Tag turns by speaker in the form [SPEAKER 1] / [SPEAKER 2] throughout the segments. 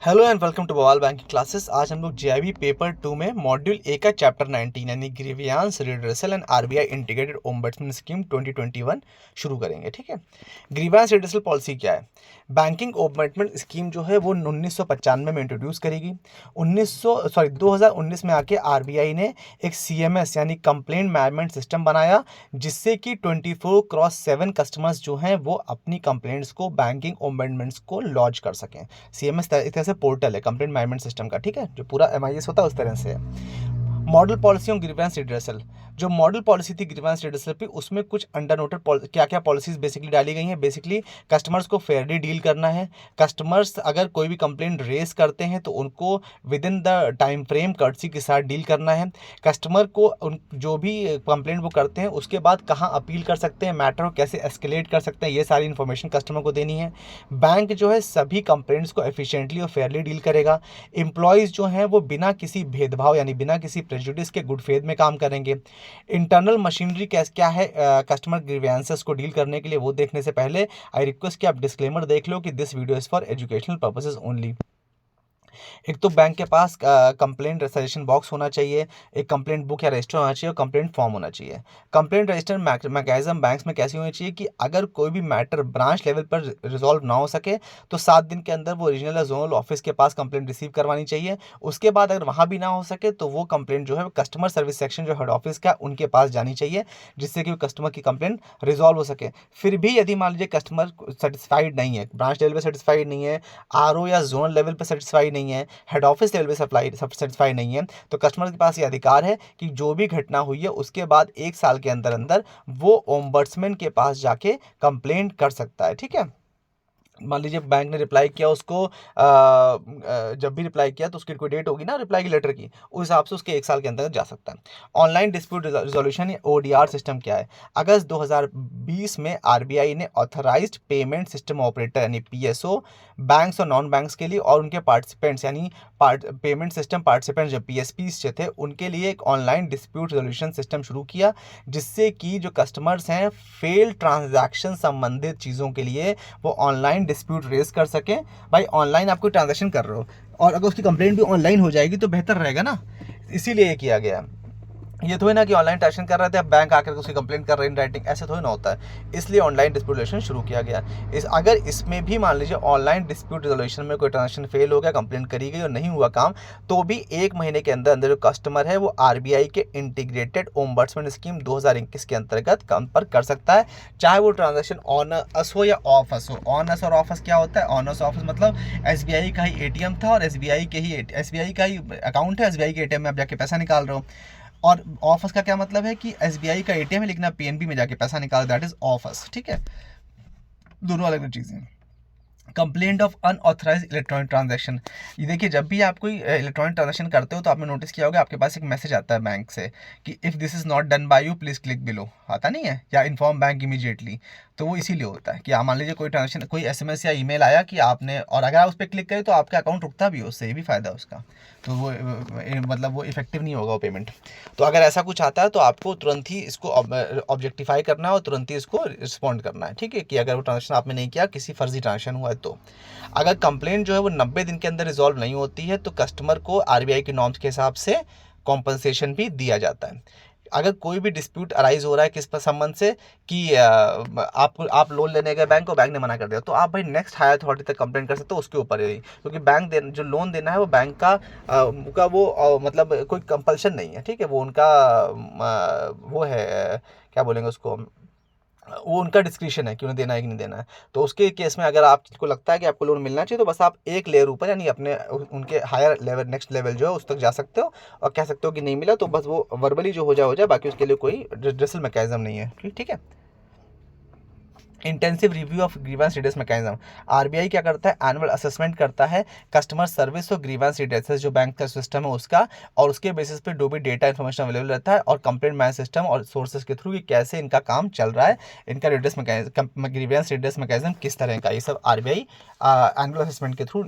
[SPEAKER 1] Hello and welcome to बवाल banking classes. आज हम लोग जीआईबी पेपर 2 में मॉड्यूल ए का चैप्टर 19 यानी grievance redressal and RBI integrated ombudsman scheme 2021 शुरू करेंगे। ठीक है, ग्रीवियांस रिड्रेसल पॉलिसी क्या है? बैंकिंग ओम्बड्समैन स्कीम जो है वो 1995 में इंट्रोड्यूस करेगी। 2019 में आके आरबीआई ने एक सीएमएस यानी कंप्लेंट मैनेजमेंट सिस्टम बनाया, जिससे कि 24/7 कस्टमर्स जो हैं वो अपनी कंप्लेंट्स को बैंकिंग ओम्बड्समैन को लॉन्च कर सकें। सीएमएस इस तरह से पोर्टल है कंप्लेंट मैनेजमेंट सिस्टम का। ठीक है, जो पूरा एमआईएस होता है उस तरह से है। Model policy on grievance redressal, जो मॉडल पॉलिसी थी ग्रीवेंस रिड्रेसल पे, उसमें कुछ अंडर नोटेड क्या क्या पॉलिसीज बेसिकली डाली गई हैं। बेसिकली कस्टमर्स को फेयरली डील करना है। कस्टमर्स अगर कोई भी कंप्लेंट रेज करते हैं तो उनको with in the time frame courtesy के साथ डील करना है। कस्टमर को उन जो भी कंप्लेंट वो करते हैं उसके बाद कहाँ अपील कर सकते हैं, मैटर को कैसे एस्केलेट कर सकते हैं, ये सारी इन्फॉर्मेशन कस्टमर को देनी है। बैंक जो है सभी कंप्लेंट्स को एफिशिएंटली और फेयरली डील करेगा। एम्प्लॉयज़ जो हैं वो बिना किसी भेदभाव यानी बिना किसी प्रेजुडिस के गुड फेथ में काम करेंगे। इंटरनल मशीनरी क्या है कस्टमर ग्रीवेंसेस को डील करने के लिए, वो देखने से पहले आई रिक्वेस्ट कि आप डिस्क्लेमर देख लो कि this video is for educational purposes only. एक तो बैंक के पास कंप्लेंट सजेशन बॉक्स होना चाहिए, एक कंप्लेंट बुक या रजिस्टर होना चाहिए और कंप्लेंट फॉर्म होना चाहिए। कंप्लेंट रजिस्टर मैकेनिज्म बैंक्स में कैसी होनी चाहिए कि अगर कोई भी मैटर ब्रांच लेवल पर रिजॉल्व ना हो सके तो 7 दिन के अंदर वो रीजनल या जोनल ऑफिस के पास कंप्लेंट रिसीव करवानी चाहिए। उसके बाद अगर वहाँ भी ना हो सके तो वो कंप्लेंट जो है कस्टमर सर्विस सेक्शन जो हेड ऑफिस का उनके पास जानी चाहिए, जिससे कि कस्टमर की कंप्लेंट रिजॉल्व हो सके। फिर भी यदि मान लीजिए कस्टमर सेटिस्फाइड नहीं है, ब्रांच लेवल पर सेटिस्फाइड नहीं है, आरओ या जोनल लेवल पर सेटिस्फाइड नहीं है, हेड ऑफिस लेवल पे सप्लाई सेटिस्फाई नहीं है, तो कस्टमर के पास ये अधिकार है कि जो भी घटना हुई है उसके बाद 1 साल के अंदर अंदर वो ओम्बड्समैन के पास जाके कंप्लेंट कर सकता है। ठीक है, मान लीजिए बैंक ने रिप्लाई किया उसको जब भी रिप्लाई किया तो उसकी कोई डेट होगी ना रिप्लाई की लेटर की, उस हिसाब से उसके 1 साल के अंदर जा सकता है। ऑनलाइन डिस्प्यूट रिजोल्यूशन या ओडीआर सिस्टम क्या है? अगस्त 2020 में आरबीआई ने ऑथराइज्ड पेमेंट सिस्टम ऑपरेटर यानी पीएसओ बैंक्स और नॉन बैंक्स के लिए और उनके पार्टिसिपेंट्स यानी पेमेंट सिस्टम पार्टिसिपेंट्स जो पीएसपीज थे उनके लिए एक ऑनलाइन डिस्प्यूट रिजोल्यूशन सिस्टम शुरू किया, जिससे कि जो कस्टमर्स हैं फेल ट्रांजैक्शन संबंधित चीज़ों के लिए वो ऑनलाइन डिस्प्यूट रेज कर सकें। भाई ऑनलाइन आप कोई ट्रांजैक्शन कर रहे हो और अगर उसकी कंप्लेंट भी ऑनलाइन हो जाएगी तो बेहतर रहेगा ना, इसीलिए ये किया गया। ये थोड़ी ना कि ऑनलाइन ट्रांजेक्शन कर रहे थे अब बैंक आकर उसकी कंप्लेंट कर रहे हैं इन राइटिंग, ऐसे थोड़ी ना होता है। इसलिए ऑनलाइन डिस्प्यूट रेजोल्यूशन शुरू किया गया। अगर इसमें भी मान लीजिए ऑनलाइन डिस्प्यूट रेजोल्यूशन में कोई ट्रांजेक्शन फेल हो गया, कंप्लेंट करी गई और नहीं हुआ काम, तो भी 1 महीने के अंदर अंदर जो कस्टमर है वो आरबीआई के इंटीग्रेटेड ओम्बड्समैन स्कीम 2021 के अंतर्गत संपर्क कर सकता है, चाहे वो ट्रांजेक्शन ऑन अस हो या ऑफ अस हो। ऑन अस और ऑफ अस क्या होता है? ऑन अस ऑफ अस मतलब एसबीआई का ही एटीएम था और एसबीआई का ही अकाउंट है, एसबीआई के एटीएम में आप जाके पैसा निकाल रहे हो। और ऑफर्स का क्या मतलब है कि एसबीआई का एटीएम है लेकिन आप पीएनबी में जाके पैसा निकाल, दैट इज ऑफर्स। ठीक है, दोनों अलग अलग चीज़ें। Complaint of unauthorise electronic transaction, ये देखिए जब भी आप कोई इलेक्ट्रॉनिक ट्रांजैक्शन करते हो तो आपने नोटिस किया होगा आपके पास एक मैसेज आता है बैंक से कि if this is not done by you please click below, आता नहीं है, या इन्फॉर्म बैंक इमीडिएटली। तो वो इसीलिए होता है कि आप मान लीजिए कोई ट्रांजैक्शन कोई एसएमएस या ईमेल आया कि आपने, और अगर आप उस पर क्लिक करें तो आपका अकाउंट रुकता भी है, उससे ये भी फ़ायदा है उसका। तो वो मतलब वो इफेक्टिव नहीं होगा वो पेमेंट। तो अगर ऐसा कुछ आता है तो आपको तुरंत ही इसको ऑब्जेक्टिफाई करना है और तुरंत ही इसको रिस्पॉन्ड करना है। ठीक है, कि अगर वो ट्रांजेक्शन आपने नहीं किया, किसी फर्जी ट्रांजेक्शन हुआ है तो। अगर कंप्लेंट जो है वो 90 दिन के अंदर रिजॉल्व नहीं होती है तो कस्टमर को आरबीआई के नॉर्म्स के हिसाब से कॉम्पनसेशन भी दिया जाता है। अगर कोई भी डिस्प्यूट अराइज हो रहा है किस पर संबंध से कि आप लोन लेने गए बैंक को, बैंक ने मना कर दिया, तो आप भाई नेक्स्ट हायर अथॉरिटी तक कंप्लेंट कर सकते हो उसके ऊपर ही, क्योंकि बैंक जो लोन देना है वो बैंक का वो मतलब कोई कंपल्शन नहीं है। ठीक है, वो उनका वो है क्या बोलेंगे उसको, वो उनका डिस्क्रिप्शन है कि उन्हें देना है कि नहीं देना है। तो उसके केस में अगर आपको लगता है कि आपको लोन मिलना चाहिए तो बस आप एक लेयर ऊपर यानी अपने उनके हायर लेवल नेक्स्ट लेवल जो है उस तक जा सकते हो और कह सकते हो कि नहीं मिला, तो बस वो वर्बली जो हो जाए, बाकी उसके लिए कोई रिड्रेसल मैकेनिज्म नहीं है। ठीक है। Intensive review of grievance redress mechanism, RBI क्या करता है? एनुअल असेसमेंट करता है कस्टमर सर्विस और ग्रीवेंस रिड्रेस जो बैंक का सिस्टम है उसका, और उसके बेसिस पे जो भी डेटा इन्फॉर्मेशन अवेलेबल रहता है और कंप्लेंट मैनेज सिस्टम और सोर्सेज के थ्रू कि कैसे इनका काम चल रहा है, इनका redress mechanism grievance redress mechanism किस तरह का, ये सब आरबीआई एनुअल असेसमेंट के थ्रू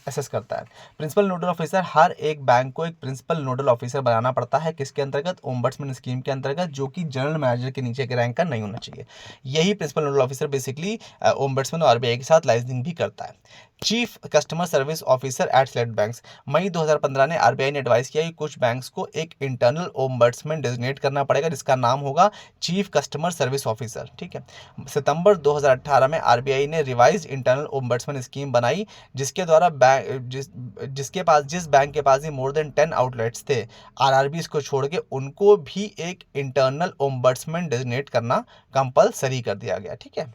[SPEAKER 1] असेस करता है। प्रिंसिपल नोडल ऑफिसर, हर एक बैंक को एक प्रिंसिपल नोडल ऑफिसर बनाना पड़ता है, किसके अंतर्गत? ओम्बड्समैन स्कीम के अंतर्गत, जो कि जनरल मैनेजर के नीचे के रैंक का नहीं होना चाहिए। यही principal nodal officer officer basically ombudsman और आरबीआई के साथ लाइजनिंग भी करता है। Chief customer service officer at select banks, May 2015 ने आरबीआई ने एडवाइस किया कि कुछ बैंक्स को एक इंटरनल ओम्बड्समैन डेजिग्नेट करना पड़ेगा जिसका नाम होगा चीफ कस्टमर सर्विस ऑफिसर। ठीक है, सितंबर 2018 में आरबीआई ने रिवाइज इंटरनल ओम्बड्समैन स्कीम बनाई जिसके द्वारा जिस बैंक के पास ही मोर देन 10 आउटलेट्स थे आरआरबी को छोड़ के उनको भी एक इंटरनल ओम्बड्समैन डेजिग्नेट करना कंपलसरी कर दिया गया। ठीक है,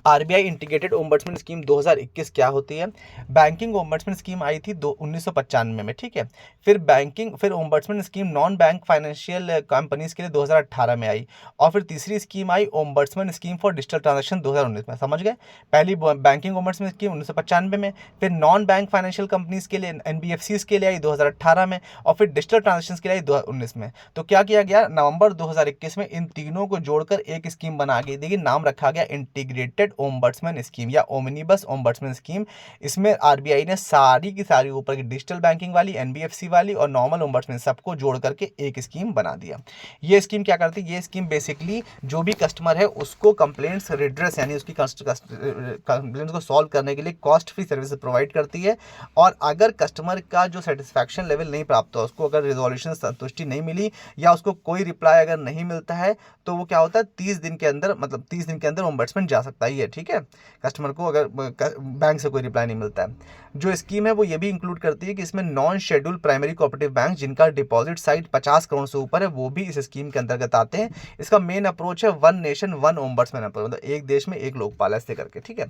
[SPEAKER 1] आरबीआई इंटीग्रेटेड ओम्बड्समैन स्कीम 2021 क्या होती है? बैंकिंग ओम्बड्समैन स्कीम आई थी 1995 में। ठीक है, फिर ombudsman scheme non bank financial companies के लिए 2018 में आई, और फिर तीसरी scheme I ombudsman scheme for digital transaction 2019 में। समझ गए, पहली बैंकिंग ओम्बड्समैन स्कीम 1995 में, फिर नॉन बैंक फाइनेंशियल कंपनीज के लिए एनबीएफसीज के लिए आई 2018 में, और फिर डिजिटल ट्रांजैक्शन के लिए आई 2019 में। तो क्या किया गया, नवंबर 2021 में इन तीनों को जोड़कर एक स्कीम बना के देखिए, नाम रखा गया इंटीग्रेटेड ओम्बड्समैन स्कीम या ओमनिबस ओम्बड्समैन स्कीम। इसमें आरबीआई ने सारी की सारी ऊपर की डिजिटल बैंकिंग वाली, एनबीएफसी वाली और नॉर्मल ओम्बड्समैन सबको जोड़ करके एक स्कीम बना दिया। ये स्कीम क्या करती है? ये स्कीम बेसिकली जो भी कस्टमर है उसको कंप्लेंट्स रिड्रेस यानी उसकी कंप्लेंट्स को सॉल्व करने के लिए कॉस्ट फ्री सर्विस प्रोवाइड करती है। और अगर कस्टमर का जो सेटिस्फैक्शन लेवल नहीं प्राप्त हुआ, उसको अगर रिजोल्यूशन संतुष्टि नहीं मिली या उसको कोई रिप्लाई अगर नहीं मिलता है तो वो क्या होता है 30 दिन के अंदर, मतलब 30 दिन के अंदर ओम्बड्समैन जा सकता है। ये ठीक है, कस्टमर को अगर बैंक से कोई रिप्लाई नहीं मिलता है। जो स्कीम है वो ये भी इंक्लूड करती है कि इसमें non schedule primary cooperative bank जिनका डिपॉजिट साइज 50 करोड़ से ऊपर है वो भी इस स्कीम के अंतर्गत आते हैं। इसका मेन अप्रोच है one nation one ombudsman approach, मतलब एक देश में एक लोकपाल ऐसे करके। ठीक है,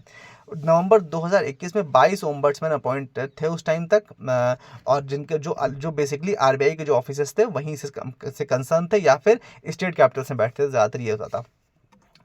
[SPEAKER 1] नवंबर 2021 में 22 ओम्बड्समैन अपॉइंटेड थे उस टाइम तक, और जिनके जो बेसिकली आरबीआई के जो ऑफिसर्स थे वहीं से कंसर्न थे या फिर स्टेट कैपिटल में बैठते थे, ज़्यादातर ये होता था।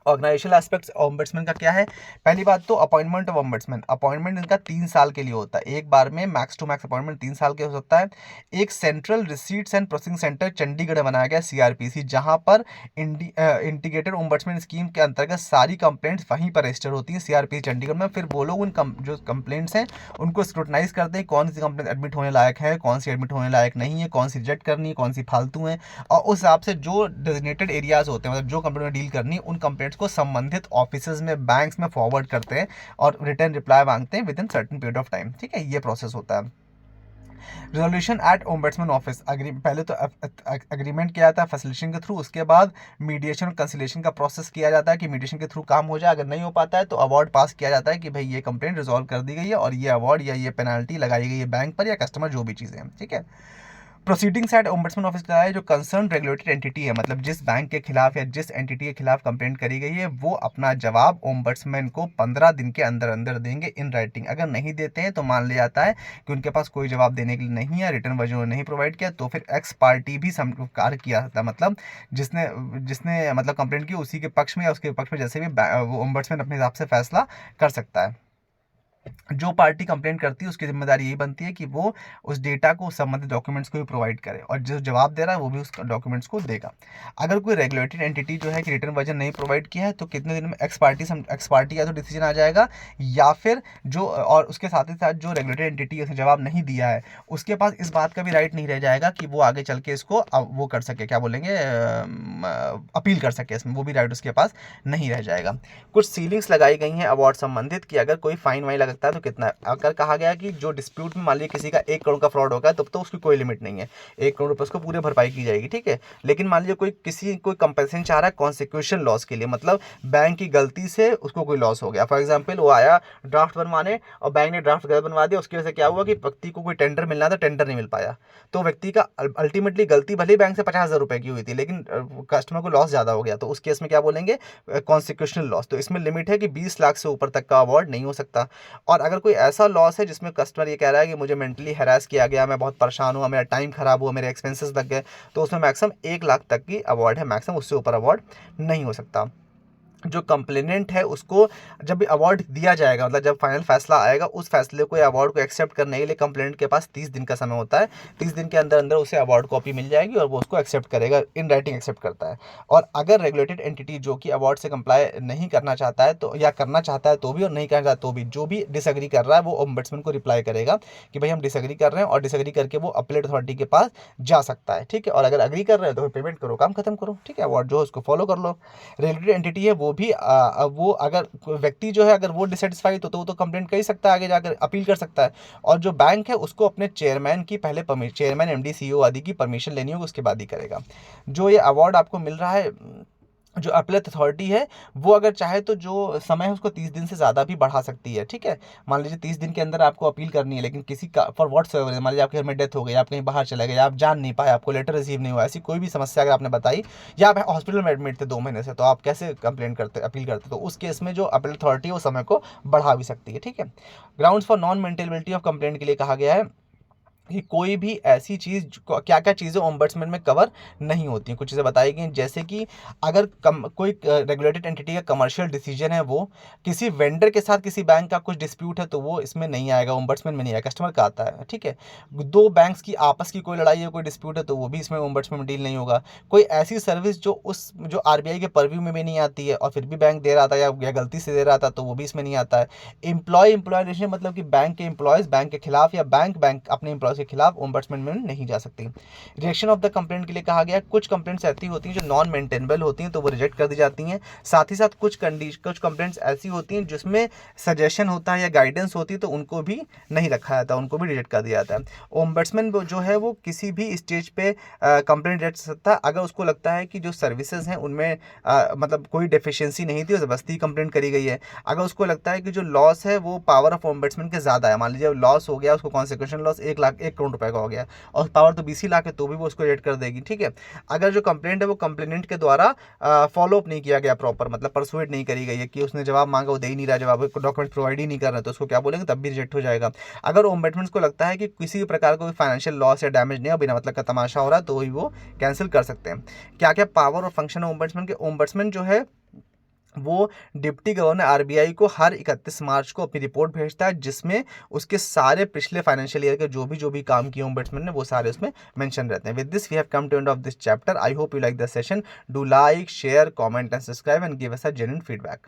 [SPEAKER 1] ऑर्गेनाइजेशनल एस्पेक्ट्स ओम्बड्समैन का क्या है? पहली बात तो अपॉइंटमेंट ऑफ ओम्बड्समैन, अपॉइंटमेंट इनका 3 साल के लिए होता है, एक बार में मैक्स टू मैक्स अपॉइंटमेंट 3 साल के हो सकता है। एक central receipts and processing centre Chandigarh बनाया गया सीआरपीसी, जहां पर इंटीग्रेटेड ओम्बड्समैन स्कीम के अंतर्गत सारी कंप्लेंट्स वहीं पर रजिस्टर होती हैं सीआरपीसी चंडीगढ़ में। फिर वो लोग जो कंप्लेंट्स हैं उनको स्क्रूटनाइज करते हैं, कौन सी कंप्लेंट एडमिट होने लायक है, कौन सी एडमिट होने लायक नहीं है, कौन सी रिजेक्ट करनी है, कौन सी फालतू है, और उस हिसाब से जो डेजिग्नेटेड एरियाज होते हैं, मतलब जो कंप्लेंट में डील करनी है, उन कंप्लेंट्स को संबंधित ऑफिसेज में, बैंक्स में फॉरवर्ड करते हैं और रिटर्न रिप्लाई मांगते हैं with in certain period of time. ठीक है, ये प्रोसेस होता है। रिजोल्यूशन एट ओम्बड्समैन ऑफिस, पहले तो एग्रीमेंट किया जाता है फैसिलिटेशन के थ्रू, उसके बाद मीडिएशन और कंसिलिएशन का प्रोसेस किया जाता है कि मीडिएशन के थ्रू काम हो जाए। अगर नहीं हो पाता है तो अवार्ड पास किया जाता है कि भाई ये कंप्लेंट रिजॉल्व कर दी गई है और ये अवार्ड या ये पेनाल्टी लगाई गई है बैंक पर या कस्टमर, जो भी चीज़ें हैं। ठीक है, प्रोसीडिंग्स एट ओम्बड्समैन ऑफिस का है जो कंसर्न रेगुलेटेड एंटिटी है, मतलब जिस बैंक के खिलाफ या जिस एंटिटी के खिलाफ कंप्लेंट करी गई है वो अपना जवाब ओम्बड्समैन को 15 दिन के अंदर अंदर देंगे इन राइटिंग। अगर नहीं देते हैं तो मान लिया जाता है कि उनके पास कोई जवाब देने के लिए नहीं है, रिटर्न वर्जन नहीं प्रोवाइड किया, तो फिर एक्स पार्टी भी कार्य किया जाता है, मतलब जिसने मतलब कंप्लेंट की उसी के पक्ष में या उसके पक्ष में जैसे भी वो ओम्बड्समैन अपने हिसाब से फैसला कर सकता है। जो पार्टी कंप्लेंट करती है उसकी जिम्मेदारी यही बनती है कि वो उस डेटा को, संबंधित डॉक्यूमेंट्स को भी प्रोवाइड करे और जो जवाब दे रहा है वो भी उस डॉक्यूमेंट्स को देगा। अगर कोई रेगुलेटेड एंटिटी जो है कि रिटर्न वर्जन नहीं प्रोवाइड किया है तो कितने दिन में एक्स पार्टी या तो डिसीजन आ जाएगा, या फिर जो, और उसके साथ ही साथ जो रेगुलेटेड एंटिटी उसने जवाब नहीं दिया है उसके पास इस बात का भी राइट नहीं रह जाएगा कि वो आगे चल के इसको वो कर सके, क्या बोलेंगे, अपील कर सके, इसमें वो भी राइट उसके पास नहीं रह जाएगा। कुछ सीलिंग्स लगाई गई हैं अवार्ड संबंधित कि अगर कोई फाइन वाइन लगता है तो कितना है। अगर कहा गया कि जो डिस्प्यूट में मान लीजिए किसी का 1 करोड़ का फ्रॉड होगा तब तो उसकी कोई लिमिट नहीं है, 1 करोड़ रुपये उसको पूरी भरपाई की जाएगी। ठीक है, लेकिन मान लीजिए कोई कंपनसेशन चाह रहा है कॉन्सिक्यूशन लॉस के लिए, मतलब बैंक की गलती से उसको कोई लॉस हो गया, फॉर एग्जाम्पल वो आया ड्राफ्ट बनवाने और बैंक ने ड्राफ्ट गलत बनवा दिया, उसकी वजह से क्या हुआ कि व्यक्ति को कोई टेंडर मिलना था, टेंडर नहीं मिल पाया, तो व्यक्ति का अल्टीमेटली गलती भले ही बैंक से 50,000 रुपये की हुई थी लेकिन कस्टमर को लॉस ज़्यादा हो गया, तो उस केस में क्या बोलेंगे, कॉन्सिक्यूशनल लॉस। तो इसमें लिमिट है कि 20 लाख से ऊपर तक का अवार्ड नहीं हो सकता। और अगर कोई ऐसा लॉस है जिसमें कस्टमर ये कह रहा है कि मुझे मेंटली हैरास किया गया, मैं बहुत परेशान हुआ, मेरा टाइम खराब हुआ, मेरे एक्सपेंसेस लग गए, तो उसमें मैक्सिमम 1 लाख तक की अवार्ड है, मैक्सिमम, उससे ऊपर अवार्ड नहीं हो सकता। जो कंप्लेनेंट है उसको जब भी अवार्ड दिया जाएगा, मतलब जब फाइनल फैसला आएगा उस फैसले को या अवार्ड को एक्सेप्ट करने के लिए कंप्लेनेंट के पास 30 दिन का समय होता है। 30 दिन के अंदर अंदर उसे अवार्ड कॉपी मिल जाएगी और वो उसको एक्सेप्ट करेगा, इन राइटिंग एक्सेप्ट करता है। और अगर रेगुलेटेड एंटिटी जो कि अवार्ड से कंप्लाई नहीं करना चाहता है तो, या करना चाहता है तो भी और नहीं करना चाहता तो भी, जो भी डिसएग्री कर रहा है वो ओम्बड्समैन को रिप्लाई करेगा कि भाई हम डिसएग्री कर रहे हैं, और डिसएग्री करके वो अपीलेट अथॉरिटी के पास जा सकता है। ठीक है, और अगर अग्री कर रहे हैं तो पेमेंट करो, काम खत्म करो। ठीक है, अवार्ड जो है उसको फॉलो कर लो। रेगुलेटेड एंटिटी है वो भी वो अगर कोई व्यक्ति जो है अगर वो डिससेटिस्फाइड तो वो तो कंप्लेंट कर ही सकता है, आगे जाकर अपील कर सकता है। और जो बैंक है उसको अपने चेयरमैन की पहले चेयरमैन, एमडी, सीईओ आदि की परमिशन लेनी होगी, उसके बाद ही करेगा। जो ये अवार्ड आपको मिल रहा है, जो अपीलेट अथॉरिटी है, वो अगर चाहे तो जो समय है उसको 30 दिन से ज़्यादा भी बढ़ा सकती है, ठीक है। मान लीजिए 30 दिन के अंदर आपको अपील करनी है, लेकिन किसी का फॉर व्हाट्स एवर, मान लीजिए आपके घर में डेथ हो गई, आप कहीं बाहर चले गए, आप जान नहीं पाए, आपको लेटर रिसीव नहीं हुआ, ऐसी कोई भी समस्या अगर आपने बताई, या आप हॉस्पिटल में एडमिट थे 2 महीने से, तो आप कैसे कंप्लेंट करते, अपील करते, तो उस केस में जो अपील अथॉरिटी है वो समय को बढ़ा भी सकती है, ठीक है। Grounds for non maintainability of complaint के लिए कहा गया है कि कोई भी ऐसी चीज़, क्या क्या चीज़ें ओम्बड्समैन में कवर नहीं होती हैं। कुछ चीज़ें बताई गई, जैसे कि अगर कोई रेगुलेटेड एंटिटी का कमर्शियल डिसीजन है, वो किसी वेंडर के साथ किसी बैंक का कुछ डिस्प्यूट है, तो वो इसमें नहीं आएगा, ओम्बड्समैन में नहीं आएगा, कस्टमर का आता है, ठीक है। दो बैंक्स की आपस की कोई लड़ाई है, कोई डिस्प्यूट है, तो वो भी इसमें ओम्बड्समैन में डील नहीं होगा। कोई ऐसी सर्विस जो आरबीआई के परव्यू में भी नहीं आती है और फिर भी बैंक दे रहा था या गलती से दे रहा था, तो वो भी इसमें नहीं आता है। एम्प्लॉय रिलेशन, मतलब कि बैंक के एम्प्लॉयज़ बैंक के खिलाफ या बैंक अपने एम्प्लॉयज़ के खिलाफ ओम्बड्समैन में नहीं जा सकती। रिजेक्शन ऑफ द कंप्लेंट के लिए कहा गया, कुछ कंप्लेंट्स ऐसी होती हैं जो नॉन मेंटेनेबल होती हैं, तो वो रिजेक्ट कर दी जाती हैं। साथ ही साथ कुछ कंप्लेंट्स ऐसी होती हैं जिसमें सजेशन होता है या गाइडेंस होती है, तो उनको भी नहीं रखा जाता, उनको भी रिजेक्ट कर दिया जाता है। ओम्बड्समैन जो है वो किसी भी स्टेज पे कंप्लेंट रिजेक्ट कर सकता है अगर उसको लगता है कि जो सर्विसेज हैं उनमें मतलब कोई डेफिशिएंसी नहीं थी और ज़बरदस्ती कंप्लेंट करी गई है। अगर उसको लगता है कि जो लॉस है वो पावर ऑफ ओम्बड्समैन के ज़्यादा है, मान लीजिए लॉस हो गया, उसको कॉन्सिक्वेंशियल लॉस 1 करोड़ रुपए का हो गया और पावर तो 20 ही लाख है, तो भी वो उसको रेट कर देगी, ठीक है। अगर जो कंप्लेंट है वो कंप्लेनेंट के द्वारा फॉलो अप नहीं किया गया प्रॉपर, मतलब परसुएट नहीं करी गई है, कि उसने जवाब मांगा वो दे ही नहीं रहा, जवाब डॉक्यूमेंट प्रोवाइड ही नहीं कर रहा, तो उसको क्या बोलेंगे, तब भी रिजेक्ट हो जाएगा। अगर ओम्बड्समैन को लगता है कि किसी भी प्रकार का कोई फाइनेंशियल लॉस या डैमेज नहीं है, बिना मतलब का तमाशा हो रहा है, तो ही वो कैंसिल कर सकते हैं। क्या क्या पावर और फंक्शन है ओम्बड्समैन के, ओम्बड्समैन जो है वो डिप्टी गवर्नर आरबीआई को हर 31 मार्च को अपनी रिपोर्ट भेजता है, जिसमें उसके सारे पिछले फाइनेंशियल ईयर के जो भी काम किए ओम्बड्समैन ने, वो सारे उसमें मेंशन रहते हैं। With this we have come to end of this chapter. I hope you like the session. Do like, share, comment and subscribe and give us a genuine feedback.